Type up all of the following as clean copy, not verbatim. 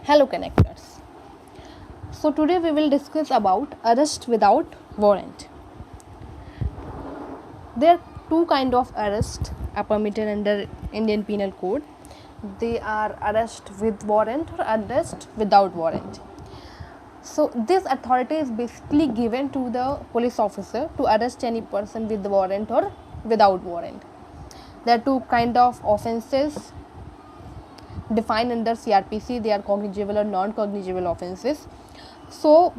Hello connectors. So today we will discuss about arrest without warrant. There are two kind of arrest are permitted under Indian Penal Code. They are arrest with warrant or arrest without warrant. So this authority is basically given to the police officer to arrest any person with warrant or without warrant. There are two kind of offences defined under CRPC. They are cognizable or non-cognizable offences. So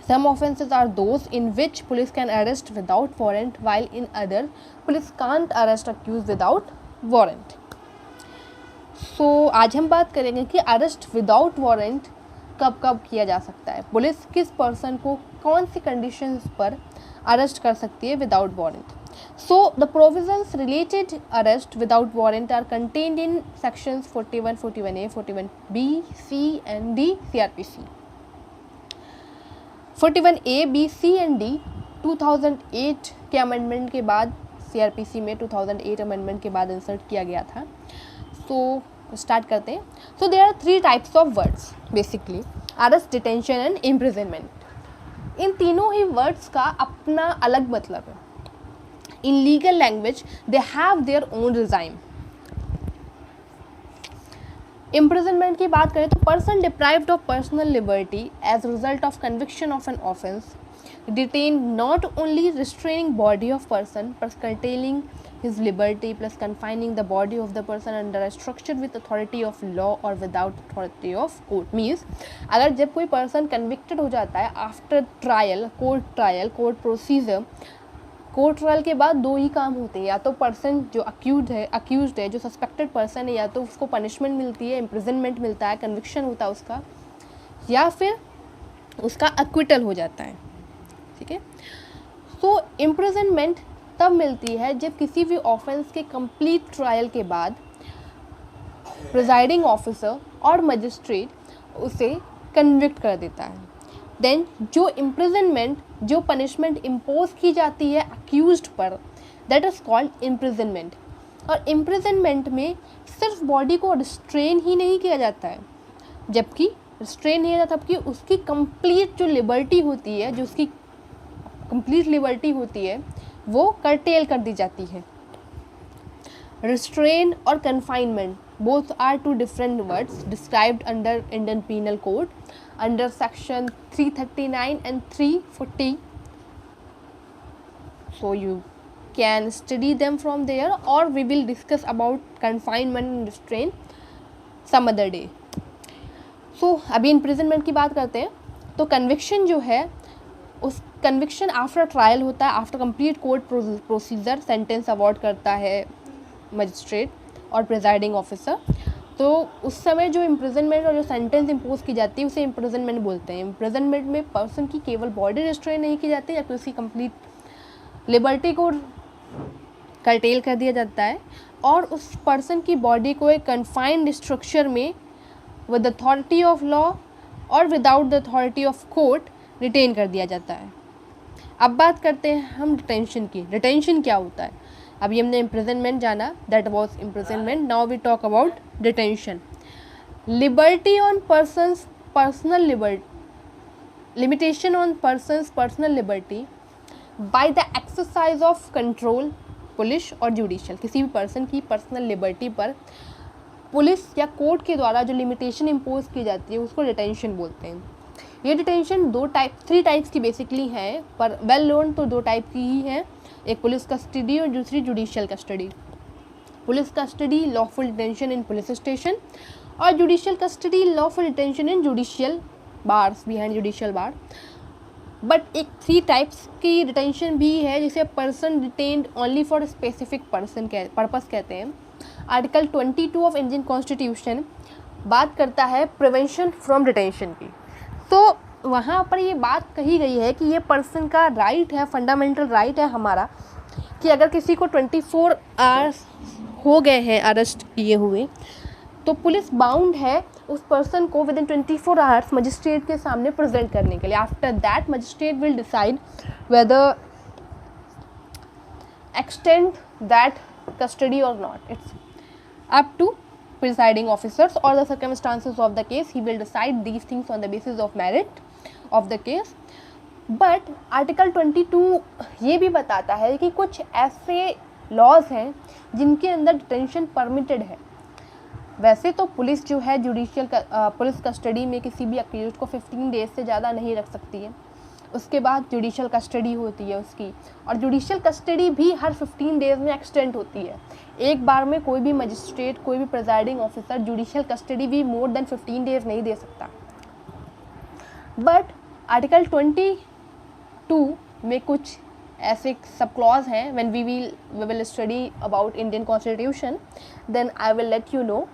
some offences are those in which police can arrest without warrant, while in other police can't arrest accused without warrant. So आज हम बात करेंगे कि arrest without warrant कब कब किया जा सकता है, पुलिस किस पर्सन को कौन सी कंडीशंस पर अरेस्ट कर सकती है without warrant. So the provisions related arrest without warrant are contained in sections 41, 41A, 41B, C and D CRPC. 41A, B, C and D 2008 के अमेंडमेंट के बाद CRPC में 2008 अमेंडमेंट के बाद इंसर्ट किया गया था. तो स्टार्ट करते हैं. So there are three types of words basically: arrest, detention and imprisonment. इन तीनों ही वर्ड्स का अपना अलग मतलब है. In legal language, they have their own rhyme. Imprisonment की बात करें तो person deprived of personal liberty as a result of conviction of an offence, detained not only restraining body of person but curtailing his liberty plus confining the body of the person under a structure with authority of law or without authority of court. Means अगर जब कोई person convicted हो जाता है after trial, court procedure, court trial के बाद दो ही काम होते हैं. या तो पर्सन जो अक्यूज्ड है जो सस्पेक्टेड पर्सन है, या तो उसको पनिशमेंट मिलती है, इम्प्रिजनमेंट मिलता है, कन्विक्शन होता है उसका, या फिर उसका एक्विटल हो जाता है. ठीक है. सो इम्प्रिजनमेंट तब मिलती है जब किसी भी ऑफेंस के कंप्लीट ट्रायल के बाद प्रिजाइडिंग ऑफिसर और मजिस्ट्रेट उसे कन्विक्ट कर देता है. देन जो इम्प्रिजनमेंट, जो पनिशमेंट इम्पोज की जाती है अक्यूज्ड पर, दैट इज़ कॉल्ड इम्प्रिजनमेंट. और इम्प्रिजनमेंट में सिर्फ बॉडी को रिस्ट्रेन ही नहीं किया जाता है, जबकि रिस्ट्रेन नहीं किया जाता जबकि उसकी कंप्लीट जो लिबर्टी होती है, जो उसकी कंप्लीट लिबर्टी होती है वो कर्टेल कर दी जाती है. रिस्ट्रेन और confinement both are two different words described under Indian Penal Code under section 339 and 340. So you can study them from there, or we will discuss about confinement and restraint some other day. So अभी imprisonment की बात करते हैं. तो conviction जो है, उस conviction after trial होता है, after complete court procedure sentence award करता है मजिस्ट्रेट और प्रिजाइडिंग ऑफिसर. तो उस समय जो इम्प्रिजनमेंट और जो सेंटेंस इम्पोज की जाती है उसे इम्प्रिजनमेंट बोलते हैं. इम्प्रिजनमेंट में पर्सन की केवल बॉडी रिस्ट्रेन नहीं की जाती, या तो उसकी कंप्लीट लिबर्टी को कर्टेल कर दिया जाता है और उस पर्सन की बॉडी को एक कन्फाइंड स्ट्रक्चर में विद अथॉरिटी ऑफ लॉ और without the authority of court retain कर दिया जाता है. अब बात करते हैं हम डिटेंशन की. डिटेंशन क्या होता है? अभी हमने इम्प्रिजनमेंट जाना, that was imprisonment. Now we talk about detention. Liberty on person's personal liberty, limitation on person's personal liberty by the exercise of control police और जुडिशियल. किसी भी पर्सन की पर्सनल लिबर्टी पर पुलिस या कोर्ट के द्वारा जो लिमिटेशन इम्पोज की जाती है उसको डिटेंशन बोलते हैं. ये डिटेंशन थ्री टाइप्स की बेसिकली है, पर वेल नोन तो दो टाइप की ही है. एक पुलिस कस्टडी और दूसरी judicial custody. Police custody lawful detention in police station, और judicial custody lawful detention in judicial bars, behind judicial bar. But एक थ्री टाइप्स की डिटेंशन भी है जिसे person detained only for specific purpose कहते हैं. आर्टिकल 22 ऑफ इंडियन कॉन्स्टिट्यूशन बात करता है प्रिवेंशन फ्रॉम डिटेंशन की. तो वहाँ पर ये बात कही गई है कि ये पर्सन का राइट है, फंडामेंटल राइट है हमारा, कि अगर किसी को 24 आवर्स हो गए हैं अरेस्ट किए हुए, तो पुलिस बाउंड है उस पर्सन को विद इन 24 आवर्स मजिस्ट्रेट के सामने प्रेजेंट करने के लिए. After that magistrate will decide whether extend that custody or not. It's up to presiding officers or the circumstances of the case. He will decide these things on the basis of merit of the case. But article 22 ये भी बताता है कि कुछ ऐसे laws हैं जिनके अंदर डिटेंशन परमिटेड है. वैसे तो पुलिस जो है जुडिशियल पुलिस कस्टडी में किसी भी अक्यूज्ड को 15 डेज से ज़्यादा नहीं रख सकती है. उसके बाद जुडिशियल कस्टडी होती है उसकी, और जुडिशियल कस्टडी भी हर 15 डेज में एक्सटेंड होती है. एक बार में कोई भी मजिस्ट्रेट, कोई भी प्रिजाइडिंग ऑफिसर जुडिशियल कस्टडी भी मोर देन 15 डेज नहीं दे सकता. बट आर्टिकल 22 में कुछ ऐसे सब क्लॉज हैं. When we will study about Indian constitution then I will let you know.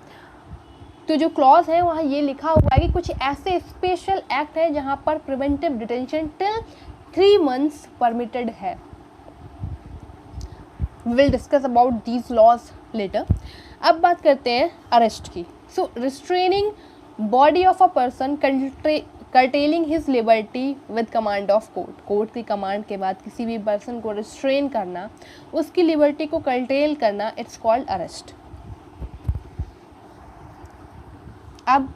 तो जो क्लॉज है वहाँ ये लिखा हुआ है कि कुछ ऐसे स्पेशल एक्ट है जहाँ पर preventive detention till 3 months permitted है. We will discuss about these laws later. अब बात करते हैं अरेस्ट की. So restraining body of a person curtailing his liberty with command of court. Court की कमांड के बाद किसी भी पर्सन को रिस्ट्रेन करना, उसकी लिबर्टी को कर्टेल करना, इट्स कॉल्ड अरेस्ट. अब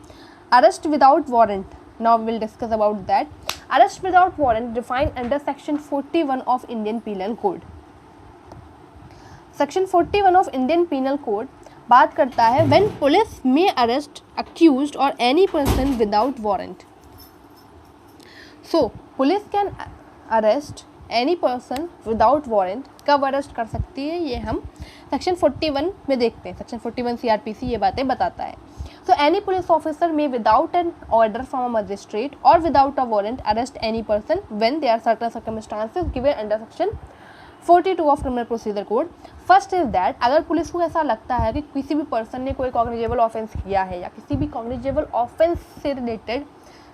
arrest without warrant, now we will discuss about that. Arrest without warrant defined under section 41 of Indian penal Code. Section 41 of Indian penal Code बात करता है when police may arrest accused or any person without warrant. So police can arrest any person without warrant. कब arrest कर सकती है ये हम section 41 में देखते हैं. सेक्शन 41 CRPC ये बातें बताता है. So any police officer may without an order from a magistrate or without a warrant arrest any person when there are certain circumstances given under section 42 of criminal procedure code. First is that अगर police को ऐसा लगता है कि किसी भी person ने कोई कॉग्निजेबल ऑफेंस किया है या किसी भी कॉग्निजेबल ऑफेंस से रिलेटेड,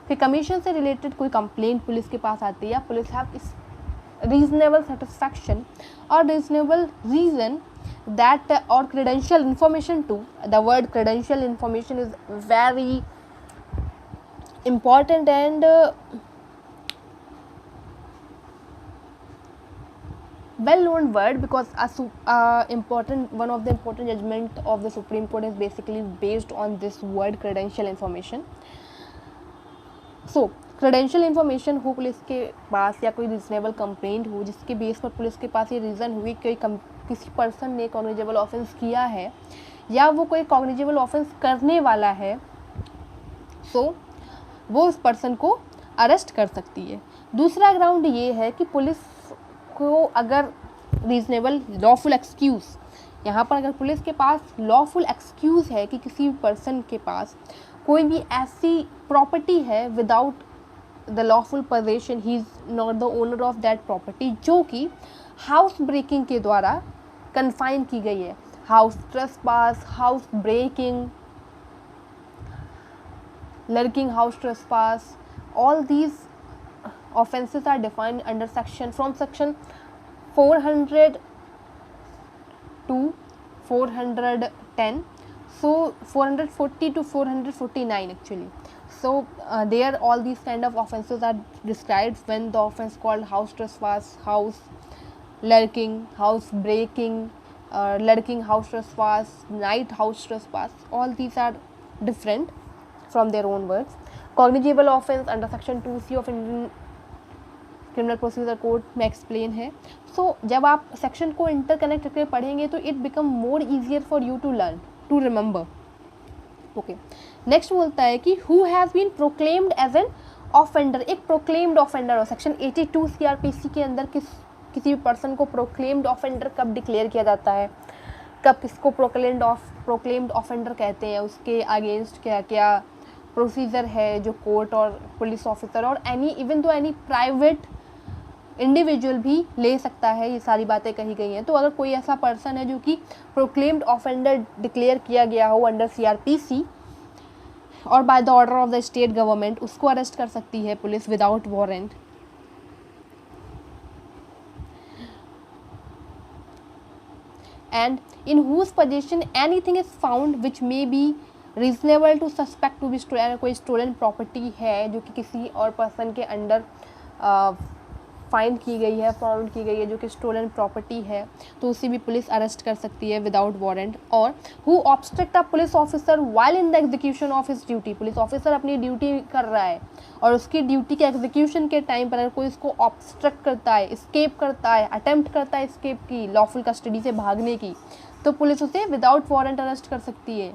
फिर कमीशन से रिलेटेड कोई कंप्लेंट पुलिस के पास आती है या police have is reasonable satisfaction और reasonable reason that or credential information too. The word credential information is very important and well known word because one of the important judgment of the Supreme Court is basically based on this word credential information. So credential information हो police के पास या कोई reasonable complaint हो जिसके base पर police के पास ये reason हुई कि किसी पर्सन ने कॉग्निजेबल ऑफेंस किया है या वो कोई कॉग्निजेबल ऑफेंस करने वाला है, सो वो उस पर्सन को अरेस्ट कर सकती है. दूसरा ग्राउंड ये है कि पुलिस को अगर रीजनेबल लॉफुल एक्सक्यूज़, यहाँ पर अगर पुलिस के पास लॉफुल एक्सक्यूज़ है कि किसी पर्सन के पास कोई भी ऐसी प्रॉपर्टी है without the lawful possession, he is not the owner of that property, जो कि हाउस ब्रेकिंग के द्वारा कन्फाइन की गई है. House trespass, house breaking, lurking house trespass, all these offenses are defined under section from section 400 to 410, so 440 to 449 actually. So there all these kind of offenses are described when the offense called house trespass, house lurking, house breaking, lurking house trespass, night house trespass, all these are different from their own words. Cognizable offense under section 2C of Indian criminal procedure code में explain है. सो जब आप section को interconnect करके पढ़ेंगे तो it become more easier for you to learn, to remember. Okay, next बोलता है कि who has been proclaimed as an offender. एक प्रोक्लेम्ड ऑफेंडर हो. सेक्शन 82 CRPC के अंदर किसी भी पर्सन को प्रोक्लेम्ड ऑफेंडर कब डिक्लेयर किया जाता है, कब किसको प्रोक्लेम्ड ऑफेंडर कहते हैं, उसके अगेंस्ट क्या क्या प्रोसीजर है जो कोर्ट और पुलिस ऑफिसर और इवन तो एनी प्राइवेट इंडिविजुअल भी ले सकता है. ये सारी बातें कही गई हैं. तो अगर कोई ऐसा पर्सन है जो कि प्रोक्लेम्ड ऑफेंडर डिक्लेयर किया गया हो अंडर CRPC और by the order of the state government, उसको अरेस्ट कर सकती है police without warrant. And in whose possession anything is found which may be reasonable to suspect to be कोई stolen property है जो कि किसी और पर्सन के अंडर फाइंड की गई है, फाउंड की गई है, जो कि स्टोलन प्रॉपर्टी है, तो उसे भी पुलिस अरेस्ट कर सकती है विदाउट वारंट। और who obstruct a police officer while in the execution of his duty, police officer अपनी ड्यूटी कर रहा है और उसकी ड्यूटी के एग्जीक्यूशन के टाइम पर अगर कोई इसको ऑब्स्ट्रक्ट करता है, एस्केप करता है, अटेम्प्ट करता है एस्केप की, लॉफुल कस्टडी से भागने की, तो पुलिस उसे विदाउट वारंट अरेस्ट कर सकती है।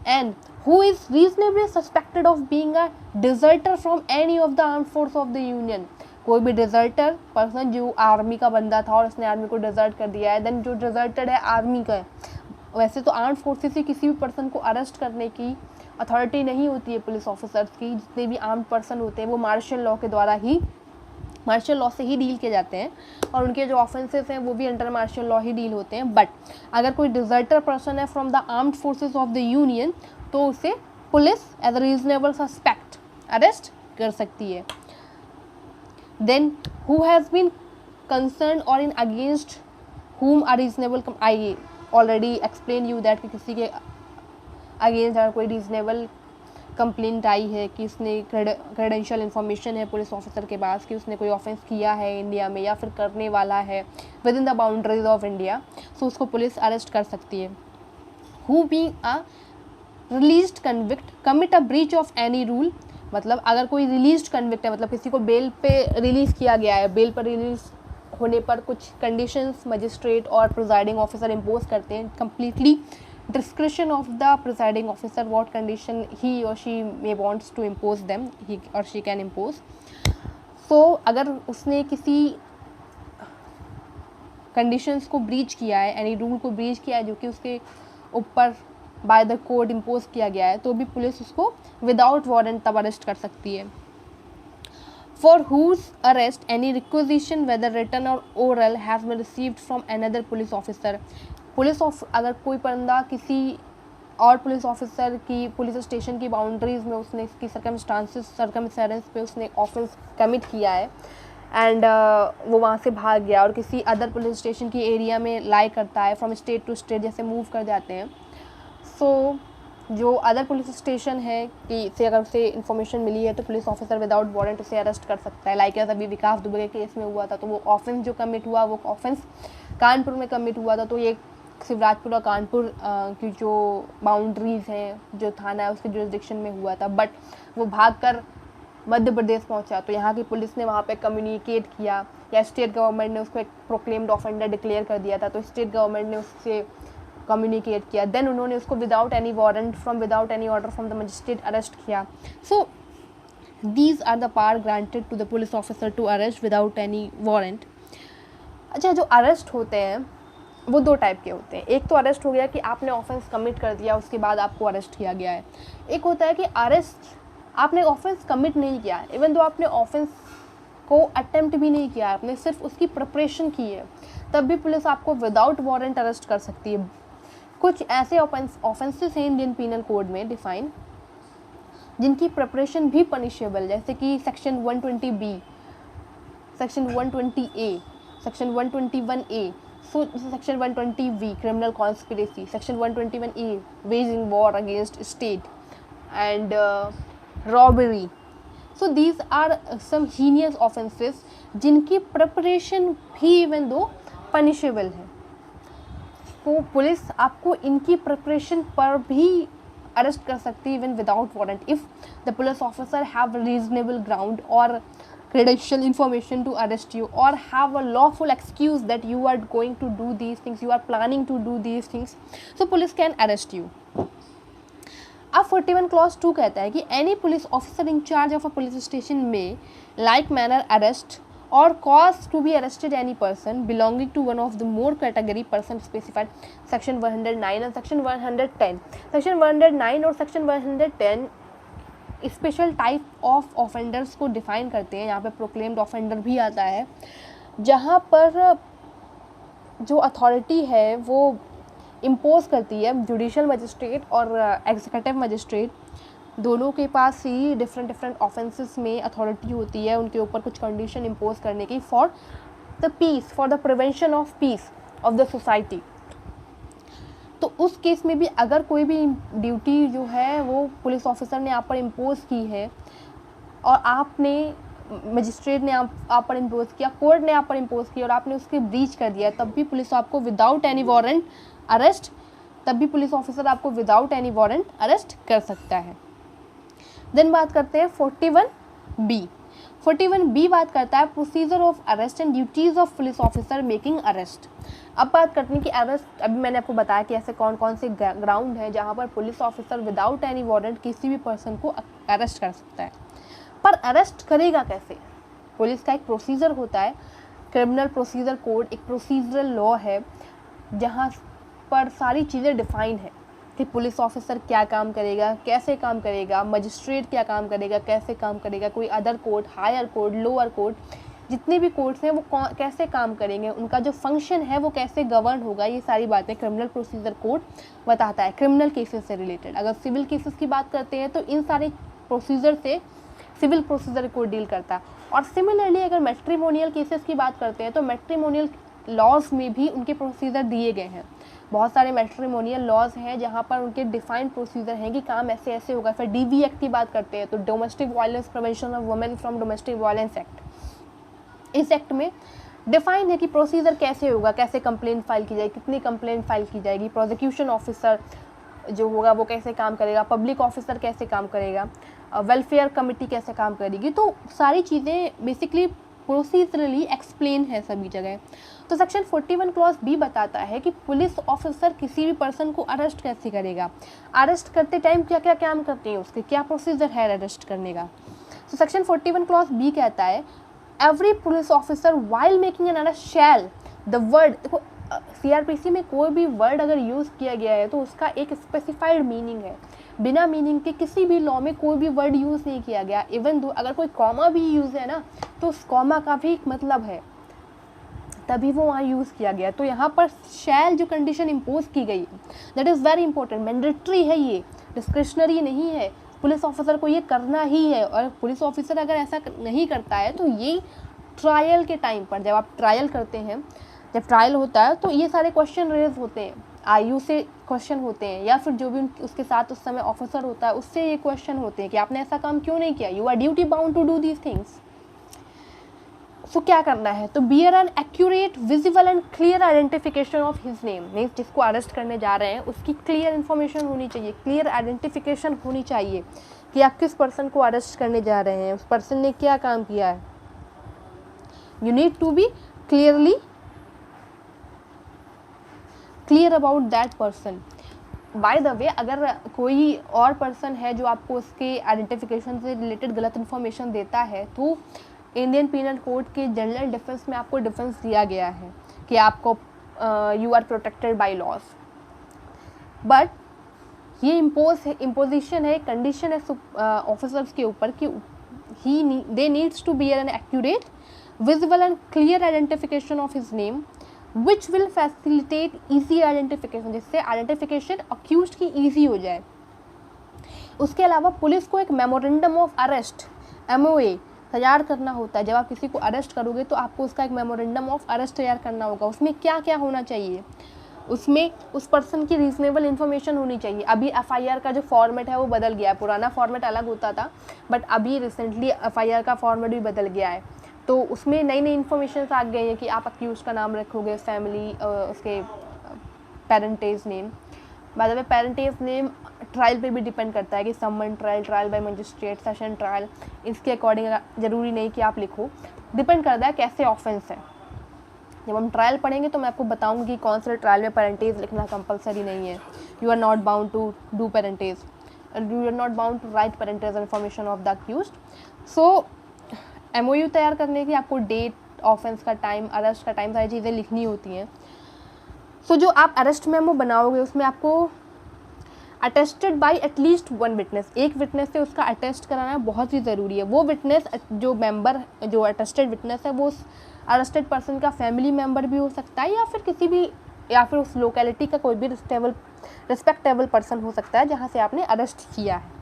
And who is reasonably suspected of being a deserter from any of the armed force of the union, कोई भी डिजर्टर पर्सन जो आर्मी का बंदा था और उसने आर्मी को डिजर्ट कर दिया है, देन जो डिजर्टेड है आर्मी का है। वैसे तो आर्म्ड फोर्सेस से किसी भी पर्सन को अरेस्ट करने की अथॉरिटी नहीं होती है पुलिस ऑफिसर्स की, जितने भी आर्म्ड पर्सन होते हैं वो मार्शल लॉ के द्वारा ही, मार्शल लॉ से ही डील किए जाते हैं और उनके जो ऑफेंसेस हैं वो भी अंडर मार्शल लॉ ही डील होते हैं। बट अगर कोई डिजर्टर पर्सन है from the armed forces of the union तो उसे police as a reasonable suspect arrest कर सकती है। Then who has been concerned or in against whom a reasonable I already explain you that कि किसी के against अगर कोई रीजनेबल कंप्लेंट आई है कि उसने क्रेडेंशियल इन्फॉर्मेशन है पुलिस ऑफिसर के पास कि उसने कोई ऑफेंस किया है इंडिया में या फिर करने वाला है within the boundaries of India, so उसको पुलिस अरेस्ट कर सकती है। Who being a released convict commit a breach of any rule, मतलब अगर कोई रिलीज्ड कन्विक्ट है, मतलब किसी को बेल पे रिलीज़ किया गया है, बेल पर रिलीज होने पर कुछ कंडीशंस मजिस्ट्रेट और प्रिजाइडिंग ऑफिसर इम्पोज करते हैं, completely discretion of the presiding officer what condition he or she may wants to impose them, he or she can impose. so अगर उसने किसी conditions को breach किया है, any rule को breach किया है जो कि उसके ऊपर by the court impose किया गया है, तो भी पुलिस उसको without warrant तब अरेस्ट कर सकती है। for whose arrest any requisition whether written or oral has been received from another police officer, अगर कोई बंदा किसी और पुलिस ऑफिसर की पुलिस स्टेशन की बाउंड्रीज़ में उसने इसकी सर्कमस्टेंसेस पे उसने ऑफेंस कमिट किया है एंड वो वहाँ से भाग गया और किसी अदर पुलिस स्टेशन की एरिया में लाई करता है, फ्रॉम स्टेट टू स्टेट जैसे मूव कर जाते हैं, सो जो अदर पुलिस स्टेशन है कि से अगर उसे इन्फॉर्मेशन मिली है तो पुलिस ऑफिसर विदाउट वारंट उसे अरेस्ट कर सकता है। लाइक अभी विकास दुबे के केस में हुआ था, तो वो ऑफेंस जो कमिट हुआ वो ऑफेंस कानपुर में कमिट हुआ था, तो ये शिवराजपुर और कानपुर की जो बाउंड्रीज़ हैं, जो थाना है उसके जुरिस्डिक्शन में हुआ था, बट वो भागकर मध्य प्रदेश पहुंचा, तो यहाँ की पुलिस ने वहाँ पे कम्युनिकेट किया या स्टेट गवर्नमेंट ने उसको एक प्रोक्लेम्ड ऑफेंडर डिक्लेयर कर दिया था, तो स्टेट गवर्नमेंट ने उससे कम्युनिकेट किया, देन उन्होंने उसको without any warrant from without any order from the magistrate arrest किया। So these are the power granted to the police officer to arrest without any warrant. अच्छा, जो अरेस्ट होते हैं वो दो टाइप के होते हैं। एक तो अरेस्ट हो गया कि आपने ऑफेंस कमिट कर दिया उसके बाद आपको अरेस्ट किया गया है। एक होता है कि अरेस्ट आपने ऑफेंस कमिट नहीं किया, इवन तो आपने ऑफेंस को अटेम्प्ट भी नहीं किया, आपने सिर्फ उसकी प्रिपरेशन की है, तब भी पुलिस आपको विदाउट वारंट अरेस्ट कर सकती है। कुछ ऐसे ऑफेंसेस हैं इंडियन पीनल कोड में डिफाइन जिनकी प्रिपरेशन भी पनिशेबल, जैसे कि section 120B, section 120A, section 121A, so section 120V criminal conspiracy, section 121A waging war against state and robbery. So these are some heinous offenses जिनकी preparation भी even though punishable है, तो police आपको इनकी preparation पर भी arrest कर सकती है even without warrant if the police officer have reasonable ground or credential information to arrest you or have a lawful excuse that you are going to do these things, you are planning to do these things, so police can arrest you. अब 41 clause 2 कहता है कि any police officer in charge of a police station may like manner arrest or cause to be arrested any person belonging to one of the more category person specified section 109 and section 110. section 109 और section 110 special type of offenders को define करते हैं। यहाँ पे proclaimed offender भी आता है, जहाँ पर जो अथॉरिटी है वो इम्पोज करती है, जुडिशल मजिस्ट्रेट और एग्जीक्यूटिव मजिस्ट्रेट दोनों के पास ही डिफरेंट ऑफेंसेस में अथॉरिटी होती है उनके ऊपर कुछ कंडीशन इम्पोज करने की for the peace, for the prevention of peace of the society. तो उस केस में भी अगर कोई भी ड्यूटी जो है वो पुलिस ऑफिसर ने आप पर इम्पोज की है और आपने मजिस्ट्रेट ने आप पर इम्पोज किया, कोर्ट ने आप पर इम्पोज किया और आपने उसकी ब्रीच कर दिया, तब भी पुलिस आपको विदाउट एनी वारंट अरेस्ट, तब भी पुलिस ऑफिसर आपको विदाउट एनी वारंट अरेस्ट कर सकता है। देन बात करते हैं 41B। 41B बात करता है procedure of arrest and duties of police officer making arrest. अब बात करते हैं कि अरेस्ट, अभी मैंने आपको बताया कि ऐसे कौन कौन से ग्राउंड है जहाँ पर police officer without any warrant किसी भी पर्सन को अरेस्ट कर सकता है। पर अरेस्ट करेगा कैसे? पुलिस का एक प्रोसीजर होता है, क्रिमिनल प्रोसीजर कोड एक प्रोसीजरल लॉ है जहाँ पर सारी चीज़ें डिफाइन है कि पुलिस ऑफिसर क्या काम करेगा, कैसे काम करेगा, मजिस्ट्रेट क्या काम करेगा, कैसे काम करेगा, कोई other court, higher court, lower court, जितने भी कोर्ट्स हैं वो कैसे काम करेंगे, उनका जो फंक्शन है वो कैसे गवर्न होगा, ये सारी बातें क्रिमिनल प्रोसीजर कोड बताता है क्रिमिनल केसेस से रिलेटेड। अगर सिविल केसेस की बात करते हैं तो इन सारे प्रोसीजर से सिविल प्रोसीजर कोड डील करता है। और सिमिलरली अगर मैट्रिमोनियल केसेस की बात करते हैं तो मैट्रिमोनियल लॉज में भी उनके प्रोसीजर दिए गए हैं। बहुत सारे मैट्रिमोनियल लॉज हैं जहाँ पर उनके डिफाइंड प्रोसीजर हैं कि काम ऐसे ऐसे होगा। फिर DV एक्ट की बात करते हैं तो domestic violence prevention of women from domestic violence act, इस एक्ट में डिफाइन है कि प्रोसीजर कैसे होगा, कैसे कंप्लेंट फाइल की जाएगी, कितनी कंप्लेंट फाइल की जाएगी, प्रोसिक्यूशन ऑफिसर जो होगा वो कैसे काम करेगा, पब्लिक ऑफिसर कैसे काम करेगा, वेलफेयर कमेटी कैसे काम करेगी। तो सारी चीज़ें बेसिकली प्रोसीजरली एक्सप्लेन है सभी जगह। तो सेक्शन 41 क्लॉज B बताता है कि पुलिस ऑफिसर किसी भी पर्सन को अरेस्ट कैसे करेगा, अरेस्ट करते टाइम क्या क्या काम करते हैं, उसके क्या प्रोसीजर है अरेस्ट करने का। तो सेक्शन 41 क्लॉज B कहता है every police officer while making an arrest shall the word, देखो CRPC में कोई भी वर्ड अगर यूज़ किया गया है तो उसका एक स्पेसिफाइड मीनिंग है, बिना मीनिंग के किसी भी लॉ में कोई भी वर्ड यूज़ नहीं किया गया। इवन दो अगर कोई कॉमा भी यूज़ है ना तो उस कॉमा का भी एक मतलब है, तभी वो वहाँ यूज़ किया गया। तो यहाँ पर शैल जो कंडीशन इम्पोज की गई है that is very important, mandatory है, ये डिस्क्रिशनरी नहीं है, पुलिस ऑफिसर को ये करना ही है। और पुलिस ऑफिसर अगर ऐसा नहीं करता है तो ये ट्रायल के टाइम पर, जब आप ट्रायल करते हैं, जब ट्रायल होता है तो ये सारे क्वेश्चन रेज होते हैं, आयु से क्वेश्चन होते हैं या फिर जो भी उसके साथ उस समय ऑफिसर होता है उससे ये क्वेश्चन होते हैं कि आपने ऐसा काम क्यों नहीं किया, you are duty bound to do these things. So क्या करना है, तो bear an accurate visible and clear identification of his name, means जिसको अरेस्ट करने जा रहे हैं उसकी क्लियर इन्फॉर्मेशन होनी चाहिए, क्लियर आइडेंटिफिकेशन होनी चाहिए कि आप किस पर्सन को अरेस्ट करने जा रहे हैं, उस पर्सन ने क्या काम किया है। You need to be clearly clear about that person. By the way अगर कोई और पर्सन है जो आपको उसके आइडेंटिफिकेशन से रिलेटेड गलत इन्फॉर्मेशन देता है तो इंडियन पीनल कोड के जनरल डिफेंस में आपको डिफेंस दिया गया है कि आपको you are protected by laws. But ये इम्पोजिशन है, कंडीशन है ऑफिसर्स के ऊपर कि they needs to bear an accurate visible and clear identification of his name which will facilitate easy identification, जिससे आइडेंटिफिकेशन अक्यूज्ड की ईजी हो जाए। उसके अलावा पुलिस को एक मेमोरेंडम ऑफ अरेस्ट MOA तैयार करना होता है। जब आप किसी को अरेस्ट करोगे तो आपको उसका एक मेमोरेंडम ऑफ अरेस्ट तैयार करना होगा। उसमें क्या क्या होना चाहिए, उसमें उस पर्सन की रीजनेबल इन्फॉर्मेशन होनी चाहिए। अभी FIR का जो फॉर्मेट है वो बदल गया है, पुराना फॉर्मेट अलग होता था बट अभी रिसेंटली FIR का फॉर्मेट भी बदल गया है। तो उसमें नई नई इन्फॉर्मेशन आ गई है कि आप अक्यूज का नाम रखोगे, फैमिली, उसके parentage name. By the way parentage name trial पे भी डिपेंड करता है कि summon trial, trial by magistrate, session trial, इसके अकॉर्डिंग ज़रूरी नहीं कि आप लिखो, डिपेंड करता है कैसे ऑफेंस है। जब हम ट्रायल पढ़ेंगे तो मैं आपको बताऊंगी कि कौन से ट्रायल में पेरेंटेज लिखना कंपलसरी नहीं है। You are not bound to do parentage, you are not bound to write parentage information of the accused. So MOU तैयार करने की आपको डेट, ऑफेंस का टाइम, अरेस्ट का टाइम, सारी चीज़ें लिखनी होती हैं। सो जो आप अरेस्ट मेमो बनाओगे उसमें आपको attested bye at least one witness, एक विटनेस से उसका अटेस्ट कराना बहुत ही ज़रूरी है। वो विटनेस जो मेंबर, जो अटेस्टेड विटनेस है वो उस अरेस्टेड पर्सन का फैमिली मेंबर भी हो सकता है या फिर किसी भी, या फिर उस लोकेलिटी का कोई भी रिस्पेक्टेबल पर्सन हो सकता है जहाँ से आपने अरेस्ट किया है।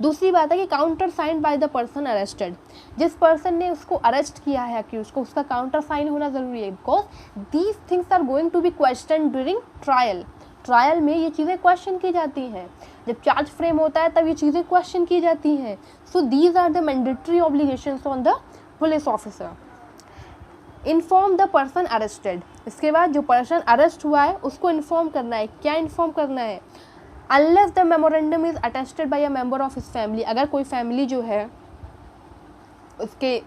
दूसरी बात है कि countersign by the person arrested, जिस पर्सन ने उसको अरेस्ट किया है अक्यूज को, उसका काउंटर साइन होना ज़रूरी है because these things are going to be question during trial. Trial में ये चीज़ें क्वेश्चन की जाती हैं। जब चार्ज फ्रेम होता है तब ये चीज़ें क्वेश्चन की जाती हैं. So these are the mandatory obligations on the police officer. Inform the person arrested. इसके बाद जो पर्सन अरेस्ट हुआ है उसको इन्फॉर्म करना है. क्या इन्फॉर्म करना है? Unless the memorandum is attested bye a member of his family. अगर कोई फैमिली जो है उसके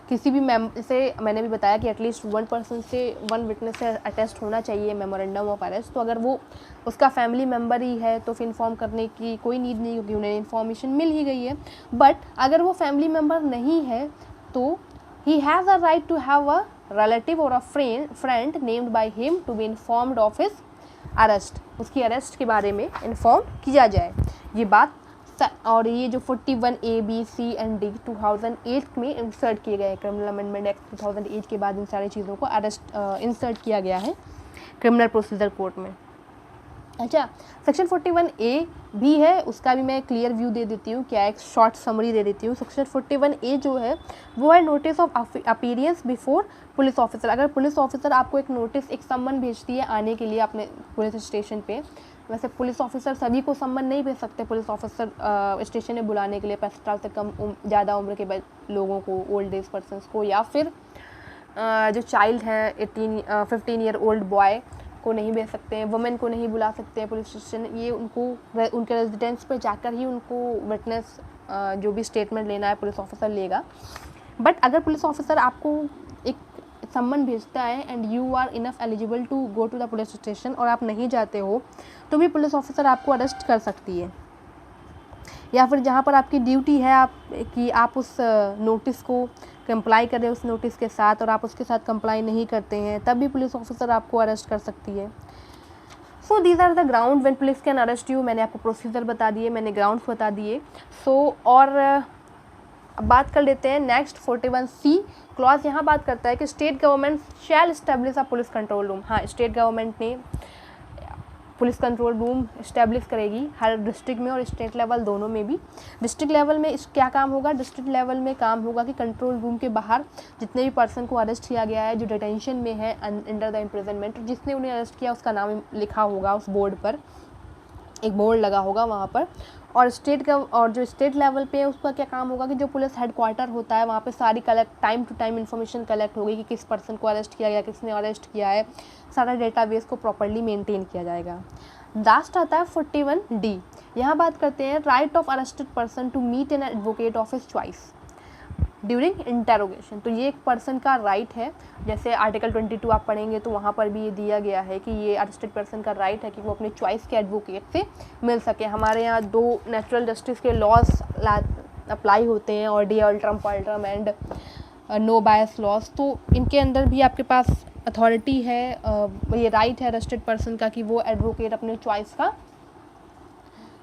किसी भी से, मैंने भी बताया कि एटलीस्ट 1 पर्सन से 1 विटनेस से अटेस्ट होना चाहिए मेमोरेंडम ऑफ अरेस्ट. तो अगर वो उसका फैमिली मेम्बर ही है तो फिर इन्फॉर्म करने की कोई नीड नहीं, क्योंकि उन्हें इन्फॉर्मेशन मिल ही गई है. बट अगर वो फैमिली मेम्बर नहीं है तो he has a right to have a relative or a friend named by him to be informed of his arrest. उसकी अरेस्ट के बारे में इन्फॉर्म किया जाए. ये बात और ये जो 41A, B, C and D 2008 में इंसर्ट किए गए क्रिमिनल अमेंडमेंट एक्ट 2008 के बाद इन सारी चीज़ों को अरेस्ट इंसर्ट किया गया है क्रिमिनल प्रोसीजर कोड में. अच्छा, सेक्शन 41A भी है, उसका भी मैं क्लियर व्यू दे देती हूँ, क्या एक शॉर्ट समरी दे देती हूँ. सेक्शन 41A जो है वो है notice of appearance before police officer. अगर पुलिस ऑफिसर आपको एक नोटिस, एक सम्मन भेजती है आने के लिए अपने पुलिस स्टेशन पे. वैसे पुलिस ऑफिसर सभी को सम्मन नहीं भेज सकते. पुलिस ऑफिसर स्टेशन में बुलाने के लिए 65 साल से कम ज़्यादा उम्र के लोगों को, ओल्ड एज पर्सनस को, या फिर जो चाइल्ड हैं 15 ईयर ओल्ड बॉय को नहीं भेज सकते हैं. वुमेन को नहीं बुला सकते हैं पुलिस स्टेशन. ये उनको उनके रेजिडेंस पर जाकर ही उनको विटनेस जो भी स्टेटमेंट लेना है पुलिस ऑफिसर लेगा. बट अगर पुलिस ऑफिसर आपको एक सम्मन भेजता है and you are enough eligible to go to the police station और आप नहीं जाते हो तो भी पुलिस ऑफिसर आपको अरेस्ट कर सकती है. या फिर जहाँ पर आपकी ड्यूटी है आप उस नोटिस को कंप्लाई करें उस नोटिस के साथ, और आप उसके साथ कंप्लाई नहीं करते हैं, तब भी पुलिस ऑफिसर आपको अरेस्ट कर सकती है. So these are the ground when police can arrest you. मैंने आपको प्रोसीजर बता दिए, मैंने ग्राउंड्स बता दिए. सो और अब बात कर लेते हैं नेक्स्ट 41C क्लॉज. यहाँ बात करता है कि state government shell establish a police control room. हाँ, स्टेट गवर्नमेंट ने पुलिस कंट्रोल रूम इस्टेब्लिश करेगी हर डिस्ट्रिक्ट में और स्टेट लेवल दोनों में भी. डिस्ट्रिक्ट लेवल में क्या काम होगा? डिस्ट्रिक्ट लेवल में काम होगा कि कंट्रोल रूम के बाहर जितने भी पर्सन को अरेस्ट किया गया है, जो डिटेंशन में है अंडर द इम्प्रिजनमेंट, जिसने उन्हें अरेस्ट किया उसका नाम लिखा होगा उस बोर्ड पर, एक बोर्ड लगा होगा वहाँ पर. और जो स्टेट लेवल पे है उसका क्या काम होगा कि जो पुलिस हेडक्वार्टर होता है वहाँ पे सारी time to time information collect होगी कि किस पर्सन को अरेस्ट किया गया, किसने अरेस्ट किया है. सारा डेटाबेस को प्रॉपर्ली मेंटेन किया जाएगा. लास्ट आता है 41D. यहाँ बात करते हैं right of arrested person to meet an advocate of his choice during interrogation. तो ये एक पर्सन का राइट है. जैसे आर्टिकल 22 आप पढ़ेंगे तो वहाँ पर भी ये दिया गया है कि ये अरेस्टेड पर्सन का राइट है कि वो अपने चॉइस के एडवोकेट से मिल सके. हमारे यहाँ 2 नेचुरल जस्टिस के लॉज अप्लाई होते हैं, ऑर्डी अल्ट्रम पल्ट्रम एंड नो बायस लॉज. तो इनके अंदर भी आपके पास अथॉरिटी है, ये राइट है अरेस्टेड पर्सन का कि वो एडवोकेट अपने चॉइस का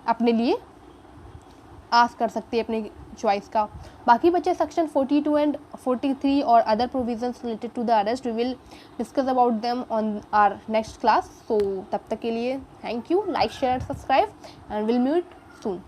अपने लिए आस्क कर सकती है, अपने चॉइस का. बाकी बचे सेक्शन 42 एंड 43 और other provisions related to the arrest. We will discuss about them on our next class. So तब तक के लिए thank you. Like, share, subscribe and will meet soon.